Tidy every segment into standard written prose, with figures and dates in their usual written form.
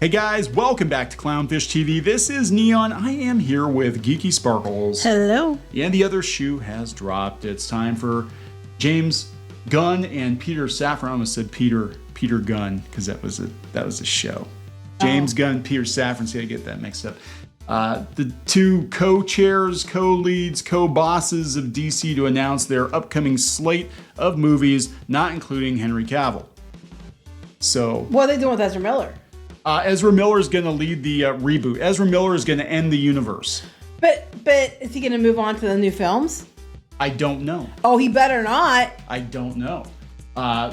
Hey guys, welcome back to Clownfish TV. This is Neon. I am here with Geeky Sparkles. Hello. And the other shoe has dropped. It's time for James Gunn and Peter Safran. I almost said Peter Gunn because that was a show. James Gunn, Peter Safran. See, I get that mixed up. The two co-chairs, co-leads, co-bosses of DC to announce their upcoming slate of movies, not including Henry Cavill. So, what are they doing with Ezra Miller? Ezra Miller is going to lead the reboot. Ezra Miller is going to end the universe. But is he going to move on to the new films? I don't know. Oh, he better not. I don't know.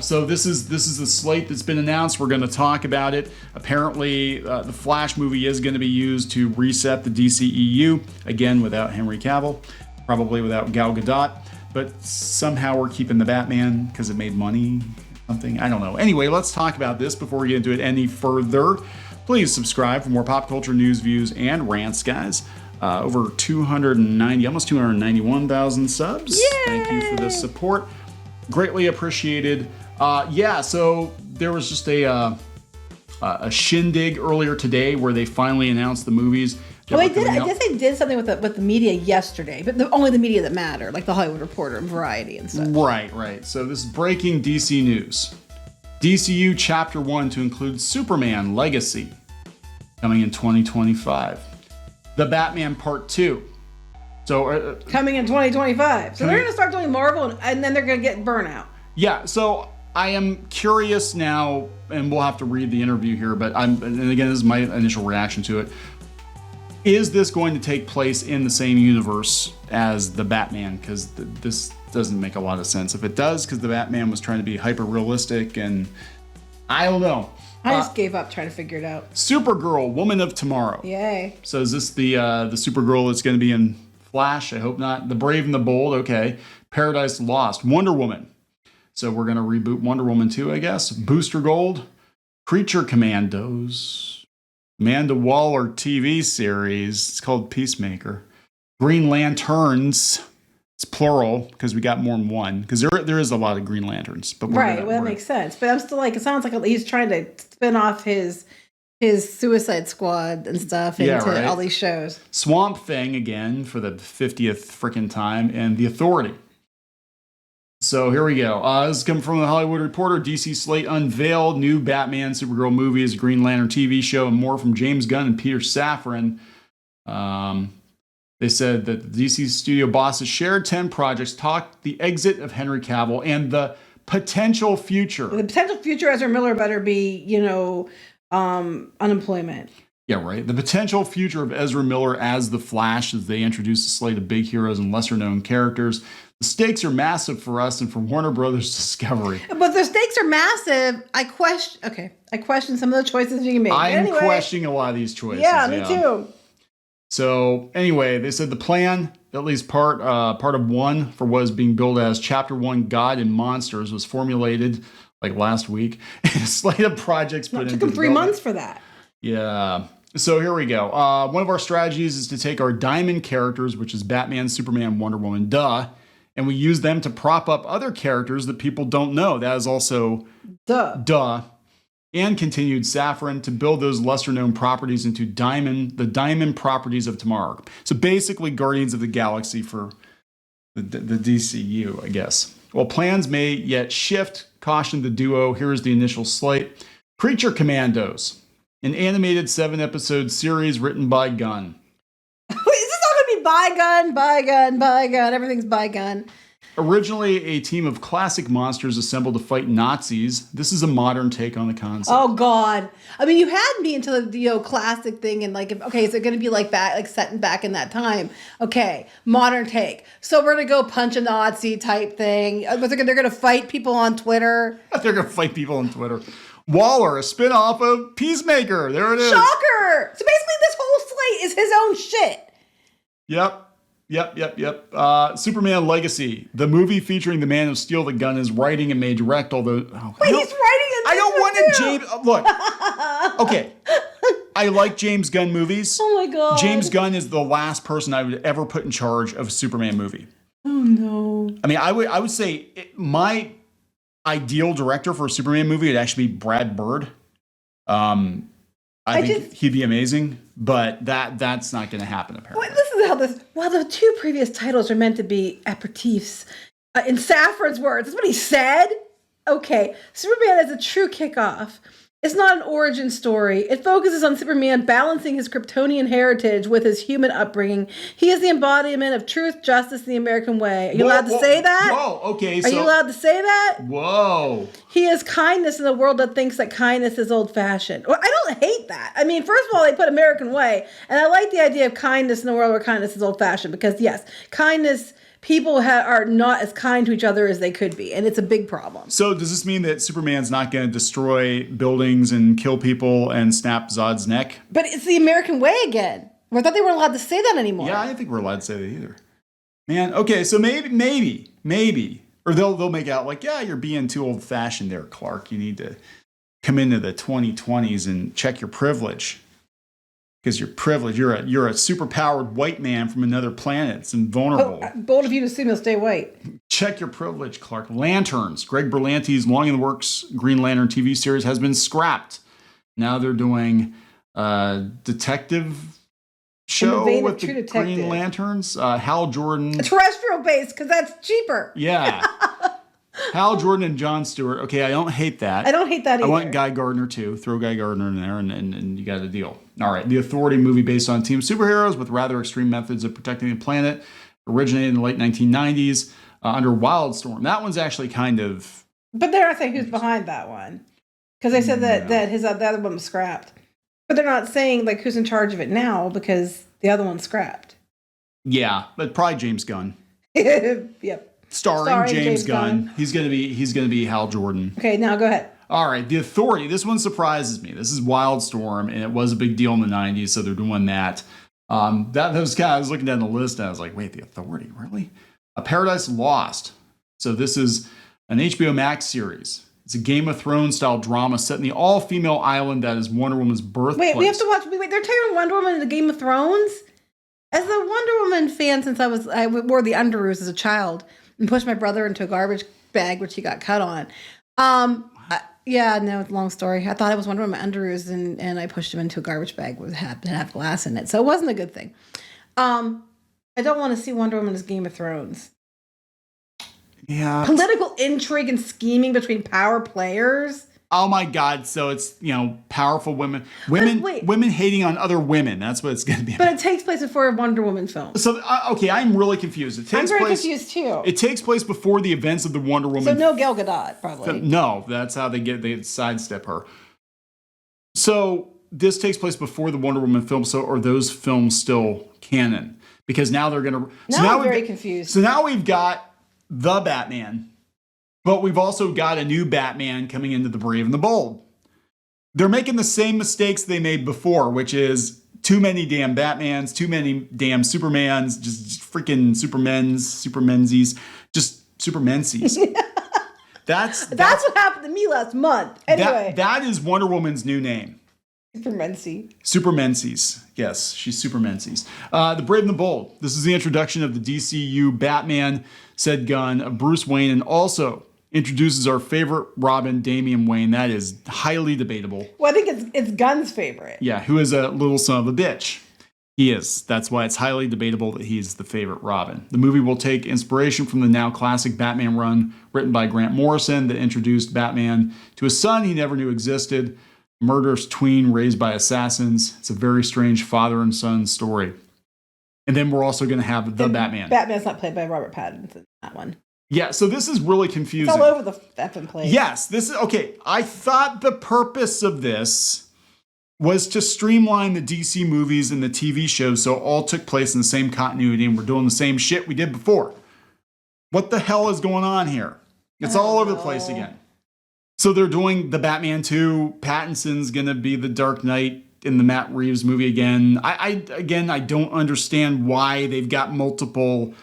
So this is the slate that's been announced. We're going to talk about it. Apparently, the Flash movie is going to be used to reset the DCEU, again without Henry Cavill, probably without Gal Gadot, but somehow we're keeping the Batman because it made money. Something, I don't know. Anyway, let's talk about this before we get into it any further. Please subscribe for more pop culture news, views, and rants, guys. Over 290, almost 291,000 subs. Yay! Thank you for the support. Greatly appreciated. So there was just a shindig earlier today where they finally announced the movies. Well, they did. I guess they did something with the media yesterday, but only the media that matter, like the Hollywood Reporter and Variety and stuff. Right. So this is breaking DC news. DCU Chapter 1 to include Superman Legacy, coming in 2025. The Batman Part 2. So coming in 2025. So they're going to start doing Marvel, and then they're going to get burnout. Yeah. So I am curious now, and we'll have to read the interview here, but and again, this is my initial reaction to it. Is this going to take place in the same universe as the Batman? Because this doesn't make a lot of sense. If it does, because the Batman was trying to be hyper realistic, and I don't know. I just gave up trying to figure it out. Supergirl, Woman of Tomorrow. Yay. So is this the Supergirl that's going to be in Flash? I hope not. The Brave and the Bold, okay. Paradise Lost, Wonder Woman. So we're going to reboot Wonder Woman 2, I guess. Booster Gold, Creature Commandos, Amanda Waller TV series. It's called Peacemaker. Green Lanterns. It's plural because we got more than one. Because there is a lot of Green Lanterns. But that makes sense. But I'm still like, it sounds like he's trying to spin off his Suicide Squad and stuff into all these shows. Swamp Thing again for the 50th freaking time, and The Authority. So here we go. This is coming from the Hollywood Reporter. DC slate unveiled new Batman, Supergirl movies, Green Lantern TV show, and more from James Gunn and Peter Safran. They said that the DC studio bosses shared 10 projects, talked the exit of Henry Cavill, and the potential future. The potential future Ezra Miller better be, unemployment. Yeah, right. The potential future of Ezra Miller as the Flash as they introduce a slate of big heroes and lesser-known characters. The stakes are massive for us and for Warner Brothers Discovery. But the stakes are massive. I question some of the choices you can make. I'm questioning a lot of these choices. Yeah, me too. So anyway, they said the plan, at least part of one for what is being billed as Chapter 1 God and Monsters, was formulated like last week. A slate of projects put into It took them 3 months for that. Yeah. So here we go. One of our strategies is to take our diamond characters, which is Batman, Superman, Wonder Woman, and we use them to prop up other characters that people don't know. That is also duh. And continued Safran to build those lesser-known properties into the diamond properties of tomorrow. So basically Guardians of the Galaxy for the DCU, I guess. Well, plans may yet shift, cautioned the duo. Here's the initial slate. Creature Commandos, an animated 7-episode series written by Gunn. By gun. Everything's by gun. Originally a team of classic monsters assembled to fight Nazis, this is a modern take on the concept. Oh God! I mean, you had me into the classic thing, and like, okay, is it going to be like that, like set back in that time? Okay, modern take. So we're going to go punch a Nazi type thing. They're going to fight people on Twitter. They're going to fight people on Twitter. Waller, a spinoff of Peacemaker. There it is. Shocker! So basically, this whole slate is his own shit. Yep. Superman Legacy, the movie featuring the Man of Steel that Gunn is writing and may direct, although... he's writing it. I don't want to James... Look. Okay. I like James Gunn movies. Oh my God. James Gunn is the last person I would ever put in charge of a Superman movie. Oh no. I mean, I would say my ideal director for a Superman movie would actually be Brad Bird. I think he'd be amazing, but that's not going to happen apparently. Well, listen to how this. Well, the two previous titles are meant to be aperitifs. In Safran's words, that's what he said. Okay, Superman is a true kickoff. It's not an origin story. It focuses on Superman balancing his Kryptonian heritage with his human upbringing. He is the embodiment of truth, justice, and the American way. Are you allowed to say that? Whoa, okay. Are you allowed to say that? Whoa. He is kindness in a world that thinks that kindness is old-fashioned. Well, I don't hate that. I mean, first of all, they put American way, and I like the idea of kindness in a world where kindness is old-fashioned because, yes, kindness... People are not as kind to each other as they could be, and it's a big problem. So does this mean that Superman's not going to destroy buildings and kill people and snap Zod's neck? But it's the American way again. I thought they weren't allowed to say that anymore. Yeah, I didn't think we're allowed to say that either. Man, okay, so maybe. Or they'll make out like, yeah, you're being too old-fashioned there, Clark. You need to come into the 2020s and check your privilege. Because you're privileged. You're a super-powered white man from another planet. It's invulnerable. Oh, bold of you to assume he'll stay white. Check your privilege, Clark. Lanterns. Greg Berlanti's long-in-the-works Green Lantern TV series has been scrapped. Now they're doing a detective show with the Green Lanterns. Hal Jordan. A terrestrial base, because that's cheaper. Yeah. Hal Jordan and Jon Stewart. Okay, I don't hate that. I don't hate that either. I want Guy Gardner, too. Throw Guy Gardner in there, and you got a deal. All right. The Authority movie based on team superheroes with rather extreme methods of protecting the planet originated in the late 1990s under Wildstorm. That one's actually kind of... But they're not saying who's behind that one. Because they said that the other one was scrapped. But they're not saying like who's in charge of it now because the other one's scrapped. Yeah, but probably James Gunn. Yep. Starring James Gunn. He's gonna be Hal Jordan. Okay, now go ahead. All right, The Authority. This one surprises me. This is Wildstorm, and it was a big deal in the 90s, so they're doing that. That was kind of, I was looking down the list, and I was like, wait, The Authority, really? Paradise Lost. So this is an HBO Max series. It's a Game of Thrones style drama set in the all-female island that is Wonder Woman's birthplace. Wait, we have to watch. Wait, they're taking Wonder Woman into Game of Thrones? As a Wonder Woman fan, since I wore the underoos as a child and pushed my brother into a garbage bag, which he got cut on. Yeah, no, it's a long story. I thought I was Wonder Woman underoos, and I pushed him into a garbage bag with half glass in it, so it wasn't a good thing. I don't want to see Wonder Woman as Game of Thrones. Yeah. Political intrigue and scheming between power players. Oh my God! So it's powerful women hating on other women. That's what it's going to be. But it takes place before a Wonder Woman film. So okay, I'm really confused. I'm very confused too. It takes place before the events of the Wonder Woman. So no Gal Gadot, probably. No, that's how they sidestep her. So this takes place before the Wonder Woman film. So are those films still canon? Because now they're going to. Now I'm very confused. So now we've got the Batman. But we've also got a new Batman coming into the Brave and the Bold. They're making the same mistakes they made before, which is too many damn Batmans, too many damn Supermans, just freaking Supermensies, just Supermensies. That's what happened to me last month. Anyway. That is Wonder Woman's new name. Supermensies. Yes, she's Supermensies. The Brave and the Bold. This is the introduction of the DCU Batman, said Gunn, of Bruce Wayne, and also introduces our favorite Robin, Damian Wayne. That is highly debatable. Well, I think it's Gunn's favorite. Yeah, who is a little son of a bitch. He is. That's why it's highly debatable that he's the favorite Robin. The movie will take inspiration from the now classic Batman run written by Grant Morrison that introduced Batman to a son he never knew existed, murderous tween raised by assassins. It's a very strange father and son story. And then we're also going to have the Batman. Batman's not played by Robert Pattinson, that one. Yeah, so this is really confusing. It's all over the effing place. Yes, this is okay. I thought the purpose of this was to streamline the DC movies and the TV shows so it all took place in the same continuity and we're doing the same shit we did before. What the hell is going on here? It's all over the place again. So they're doing the Batman 2. Pattinson's going to be the Dark Knight in the Matt Reeves movie again. I don't understand why they've got multiple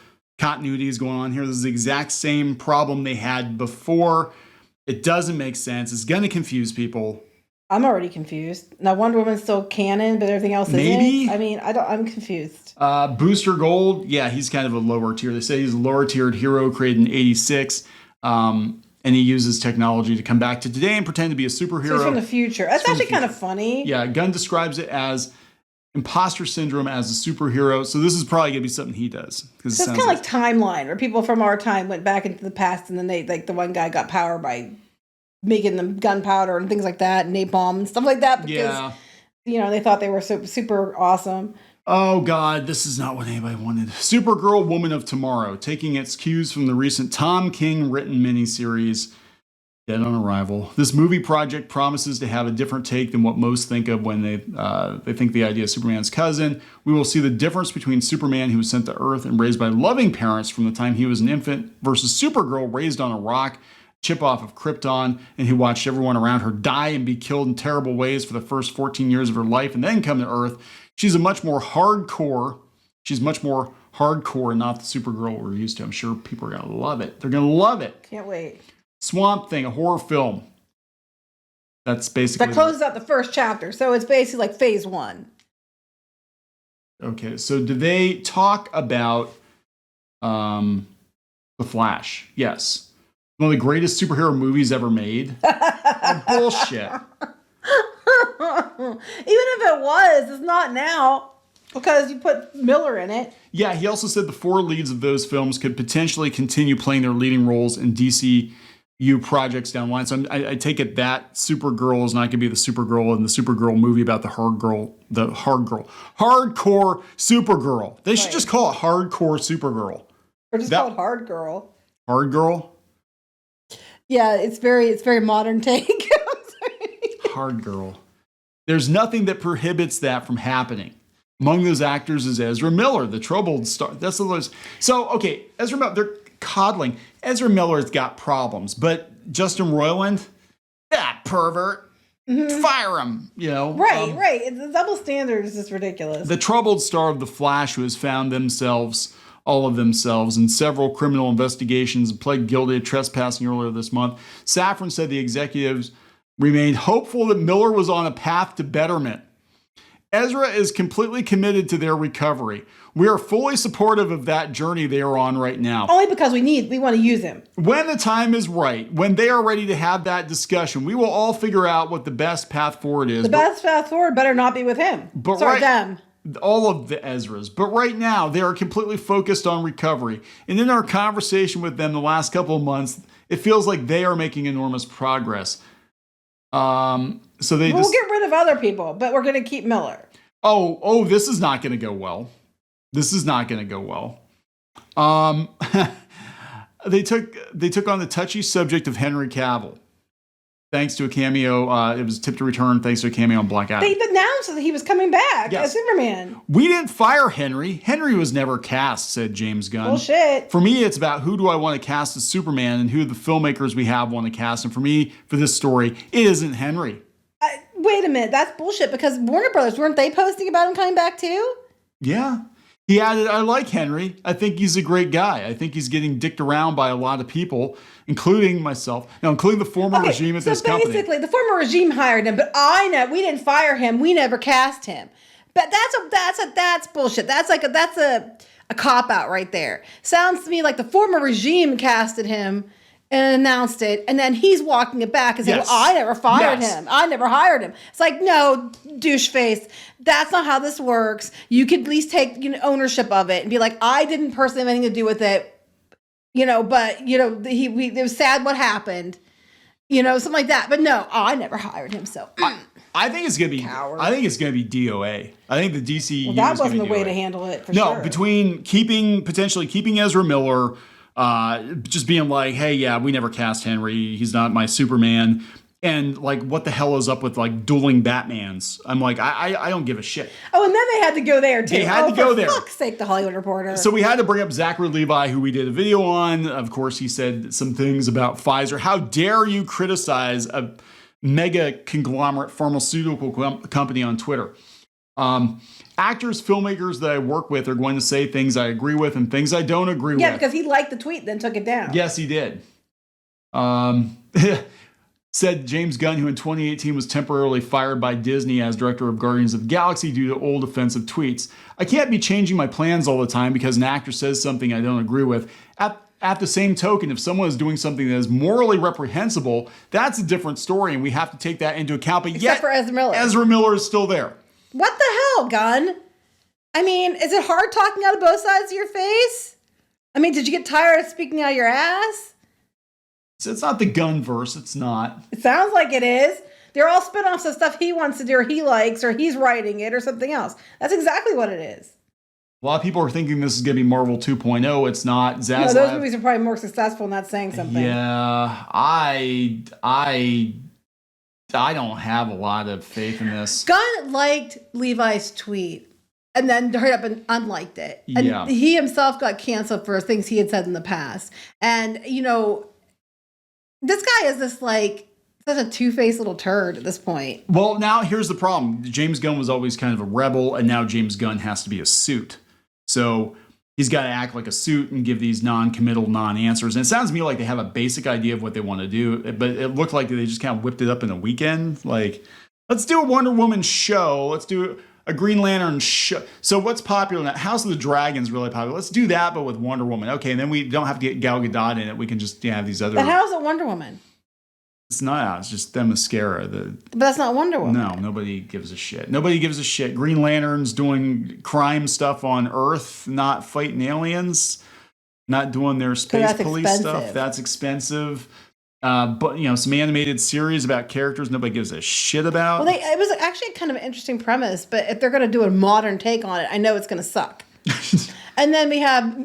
continuities going on here. This is the exact same problem they had before. It doesn't make sense. It's going to confuse people. I'm already confused. Now Wonder Woman's still canon, but everything else isn't. I mean, I'm confused. Booster Gold, yeah, he's kind of a lower tier. They say he's a lower tiered hero created in '86. and he uses technology to come back to today and pretend to be a superhero. So it's from the future. That's actually kind of funny. Yeah, Gunn describes it as imposter syndrome as a superhero. So this is probably going to be something he does. So it's kind of like timeline, where people from our time went back into the past, and then they, like, the one guy got power by making them gunpowder and things like that, and napalm and stuff like that, because, they thought they were super awesome. Oh, God, this is not what anybody wanted. Supergirl Woman of Tomorrow, taking its cues from the recent Tom King written miniseries, Dead on Arrival. This movie project promises to have a different take than what most think of when they think the idea of Superman's cousin. We will see the difference between Superman, who was sent to Earth and raised by loving parents from the time he was an infant, versus Supergirl, raised on a rock, chip off of Krypton, and who watched everyone around her die and be killed in terrible ways for the first 14 years of her life and then come to Earth. She's much more hardcore, and not the Supergirl we're used to. I'm sure people are going to love it. They're going to love it. Can't wait. Swamp Thing, a horror film. That's basically... That closes out the first chapter, so it's basically like phase 1. Okay, so do they talk about The Flash? Yes. One of the greatest superhero movies ever made. Oh, bullshit. Even if it was, it's not now, because you put Miller in it. Yeah, he also said the 4 leads of those films could potentially continue playing their leading roles in DCU projects down the line. So I take it that Supergirl is not going to be the Supergirl in the Supergirl movie about the hardcore Supergirl. They should just call it Hardcore Supergirl. Or just call it Hard Girl. Hard Girl? Yeah, it's very modern take. Hard Girl. There's nothing that prohibits that from happening. Among those actors is Ezra Miller, the troubled star. That's the list. So, okay, Ezra Miller, they're coddling. Ezra Miller's got problems, but Justin Roiland, that pervert, fire him, Right. The double standard is just ridiculous. The troubled star of The Flash, who has found all of themselves in several criminal investigations and pled guilty to trespassing earlier this month. Safran said the executives remained hopeful that Miller was on a path to betterment. Ezra is completely committed to their recovery. We are fully supportive of that journey they are on right now. Only because we want to use him. When the time is right, when they are ready to have that discussion, we will all figure out what the best path forward is. The best path forward better not be with him. Them. All of the Ezras. But right now, they are completely focused on recovery. And in our conversation with them the last couple of months, it feels like they are making enormous progress. We'll get rid of other people, but we're going to keep Miller. Oh, this is not going to go well. They took on the touchy subject of Henry Cavill. Thanks to a cameo, it was tipped to return thanks to a cameo on Black Adam. They announced that he was coming back as Superman. We didn't fire Henry. Henry was never cast, said James Gunn. Bullshit. For me, it's about who do I want to cast as Superman and who the filmmakers we have want to cast. And for me, for this story, it isn't Henry. Wait a minute. That's bullshit, because Warner Brothers, weren't they posting about him coming back too? Yeah. He added, I like Henry. I think he's a great guy. I think he's getting dicked around by a lot of people, including myself. Now, including the former regime at this company. Basically, the former regime hired him, but we didn't fire him. We never cast him. But that's bullshit. That's a cop out right there. Sounds to me like the former regime casted him and announced it, and then he's walking it back and saying, well, I never fired him. I never hired him. It's like, no, douche face. That's not how this works. You could at least take ownership of it and be like, I didn't personally have anything to do with it, but it was sad what happened, something like that. But no, I never hired him. So I think it's gonna be. Coward. I think it's gonna be DOA. I think the DCU. Well, that wasn't the way to handle it. No, between potentially keeping Ezra Miller. Just being like, hey, yeah, we never cast Henry. He's not my Superman. And like, what the hell is up with like dueling Batmans? I'm like, I don't give a shit. Oh, and then they had to go there too. They had to go there. For fuck's sake, the Hollywood Reporter. So we had to bring up Zachary Levi, who we did a video on. Of course, he said some things about Pfizer. How dare you criticize a mega conglomerate pharmaceutical company on Twitter? Actors, filmmakers that I work with are going to say things I agree with and things I don't agree with. Yeah, because he liked the tweet, then took it down. Yes, he did. Said James Gunn, who in 2018 was temporarily fired by Disney as director of Guardians of the Galaxy due to old offensive tweets. I can't be changing my plans all the time because an actor says something I don't agree with. At at the same token, if someone is doing something that is morally reprehensible, that's a different story, and we have to take that into account. But Except for Ezra Miller. Ezra Miller is still there. What the hell, Gunn? I mean, is it hard talking out of both sides of your face? I mean, did you get tired of speaking out of your ass? So it's not the Gunn verse. It's not. It sounds like it is. They're all spin-offs of stuff he wants to do, or he likes, or he's writing it, or something else. That's exactly what it is. A lot of people are thinking this is going to be Marvel 2.0. It's not. Zaslav. No, those movies are probably more successful, not saying something. Yeah, I don't have a lot of faith in this. Gunn liked Levi's tweet and then hurried up and unliked it. And Yeah. he himself got canceled for things he had said in the past. And, you know, this guy is this like such a two-faced little turd at this point. Well, now here's the problem. James Gunn was always kind of a rebel, and now James Gunn has to be a suit. So he's got to act like a suit and give these non-committal non-answers. And it sounds to me like they have a basic idea of what they want to do, but it looked like they just kind of whipped it up in a weekend. Like, let's do a Wonder Woman show. Let's do a Green Lantern show. So what's popular now? House of the Dragon's really popular. Let's do that, but with Wonder Woman. Okay, and then we don't have to get Gal Gadot in it. We can just have these other... But how's it Wonder Woman? It's not. It's just them mascara. But that's not Wonder Woman. No, nobody gives a shit. Nobody gives a shit. Green Lantern's doing crime stuff on Earth, not fighting aliens, not doing their space police stuff. That's expensive. But, you know, some animated series about characters nobody gives a shit about. Well, it was actually kind of an interesting premise, but if they're going to do a modern take on it, I know it's going to suck. And then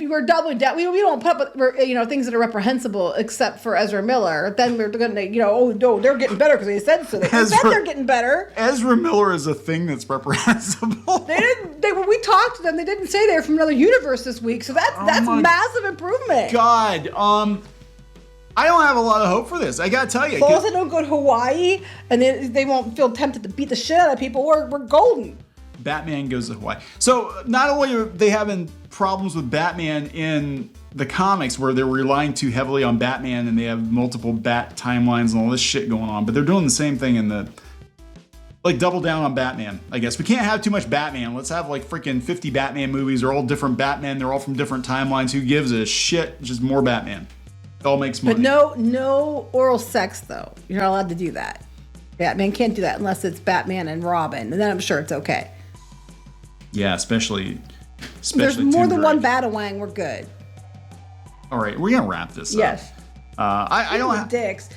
we're doubling down. We don't put up with, you know, things that are reprehensible except for Ezra Miller. Then we're going to, you know, oh no, they're getting better because they said so. They said they're getting better. Ezra Miller is a thing that's reprehensible. When we talked to them, they didn't say they were from another universe this week. So that's massive improvement. God, I don't have a lot of hope for this. I gotta tell you. As long as they don't go to Hawaii and they won't feel tempted to beat the shit out of people, we're golden. Batman goes to Hawaii. So not only are they having problems with Batman in the comics where they're relying too heavily on Batman and they have multiple Bat timelines and all this shit going on, but they're doing the same thing in the... Like, double down on Batman, I guess. We can't have too much Batman. Let's have, like, freaking 50 Batman movies. They're all different Batman. They're all from different timelines. Who gives a shit? Just more Batman. It all makes money. But no oral sex, though. You're not allowed to do that. Batman can't do that unless it's Batman and Robin. And then I'm sure it's okay. Yeah, especially there's more Tim than Drake. one Batawang. We're good. All right, we're gonna wrap this up. Yes. I don't have dicks.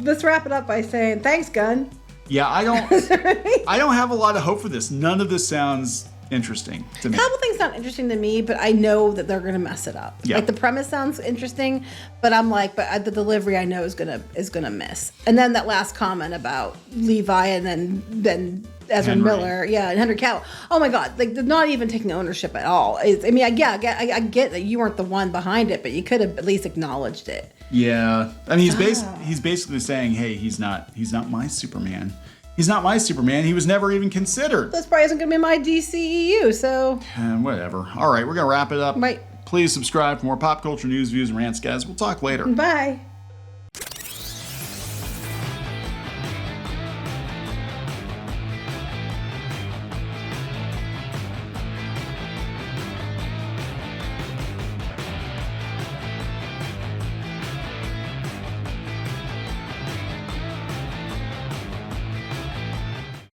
Let's wrap it up by saying thanks, Gunn. Yeah, I don't have a lot of hope for this. None of this sounds interesting to me. A couple things sound interesting to me, but I know that they're gonna mess it up. Yeah. Like the premise sounds interesting, but I'm like, but the delivery I know is gonna miss. And then that last comment about Levi and then Ezra Miller, and Henry Cavill. Oh my God, like they're not even taking ownership at all. I get that you weren't the one behind it, but you could have at least acknowledged it. Yeah, I mean he's basically saying, hey, he's not my Superman. He's not my Superman. He was never even considered. This probably isn't gonna be my DCEU, so whatever. All right, we're gonna wrap it up. Right. Please subscribe for more pop culture news, views, and rants, guys. We'll talk later. Bye.